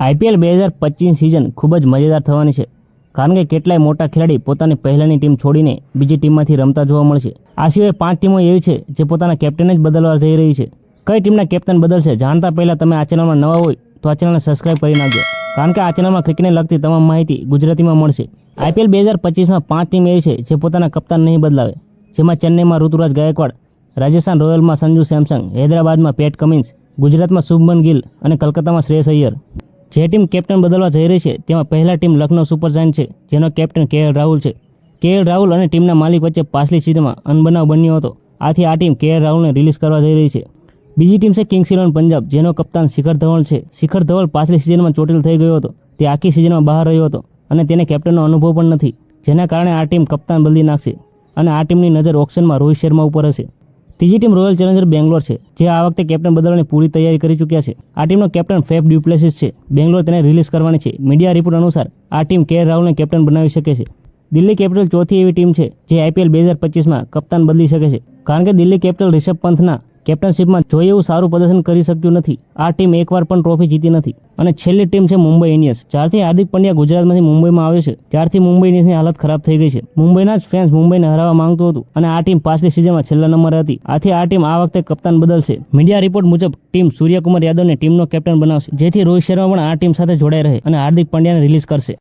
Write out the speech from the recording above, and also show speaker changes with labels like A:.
A: IPL 2025 season ખૂબ જ મજેદાર થવાની છે, કારણ કે કેટલાય મોટા ખેલાડી પોતાની પહેલાની ટીમ છોડીને બીજી ટીમમાંથી રમતા જોવા મળશે. આ સિવાય 5 ટીમો એવી છે જે પોતાના કેપ્ટન જ બદલવા જઈ રહી છે. કઈ ટીમના કેપ્ટન બદલશે જાણતા પહેલાં તમે આ ચેનલમાં નવા હોય તો આ ચેનલને સબસ્ક્રાઇબ કરી નાખજો, કારણ કે આ ચેનલમાં ક્રિકેટને લગતી તમામ માહિતી ગુજરાતીમાં મળશે. આઈપીએલ 2025માં 5 ટીમ એવી છે જે પોતાના કપ્તાન નહીં બદલાવે, જેમાં ચેન્નઈમાં ઋતુરાજ ગાયકવાડ, રાજસ્થાન રોયલમાં સંજુ સેમસંગ, હૈદરાબાદમાં પેટ કમિન્સ, ગુજરાતમાં શુભમન ગિલ અને કલકત્તામાં શ્રેયસ અય્યર. જે ટીમ કેપ્ટન બદલવા જઈ રહી છે તેમાં પહેલા ટીમ લખનૌ સુપર જાયન્ટ છે, જેનો કેપ્ટન કેએલ રાહુલ છે. કેએલ રાહુલ અને ટીમના માલિક વચ્ચે પાછલી સિઝનમાં અનબનાવ બન્યો હતો, આથી આ ટીમ કેએલ રાહુલને રિલીઝ કરવા જઈ રહી છે. બીજી ટીમ છે કિંગ્સ 11 પંજાબ, જેનો કપ્તાન શિખર ધવલ છે. શિખર ધવલ પાછલી સિઝનમાં ચોટીલ થઈ ગયો હતો, તે આખી સિઝનમાં બહાર રહ્યો હતો અને તેને કેપ્ટનનો અનુભવ પણ નથી, જેના કારણે આ ટીમ કપ્તાન બદલી નાખશે અને આ ટીમની નજર ઓક્શનમાં રોહિત શર્મા ઉપર હશે. ત્રીજી ટીમ રોયલ ચેલેન્જર બેંગ્લોર છે, જે આ વખતે કેપ્ટન બદલવાની પૂરી તૈયારી કરી ચૂક્યા છે. આ ટીમનો કેપ્ટન ફેફ ડ્યુપ્લેસિસ છે. બેંગ્લોર તેને રિલીઝ કરવાની છે. મીડિયા રિપોર્ટ અનુસાર આ ટીમ કેએલ રાહુલને કેપ્ટન બનાવી શકે છે. દિલ્હી કેપિટલ ચોથી એવી ટીમ છે જે આઈપીએલ 2025માં કપ્તાન બદલી શકે છે, કારણ કે દિલ્હી કેપિટલ રિષભ પંથના કેપ્ટનશીપમાં જોઈએ એવું સારું પ્રદર્શન કરી શક્યું નથી. આ ટીમ એકવાર પણ ટ્રોફી જીતી નથી. અને છેલ્લી ટીમ છે મુંબઈ ઇન્ડિયન્સ. જ્યારથી હાર્દિક પંડ્યા ગુજરાતમાંથી મુંબઈમાં આવ્યો છે ત્યારથી મુંબઈ ઇન્ડિયન્સની હાલત ખરાબ થઈ ગઈ છે. મુંબઈના જ ફેન્સ મુંબઈને હરાવવા માંગતું હતું અને આ ટીમ પાછલી સિઝનમાં છેલ્લા નંબરે હતી, આથી આ ટીમ આ વખતે કપ્તાન બદલશે. મીડિયા રિપોર્ટ મુજબ ટીમ સૂર્યકુમાર યાદવને ટીમનો કેપ્ટન બનાવશે, જેથી રોહિત શર્મા પણ આ ટીમ સાથે જોડાઈ રહે અને હાર્દિક પંડ્યાને રિલીઝ કરશે.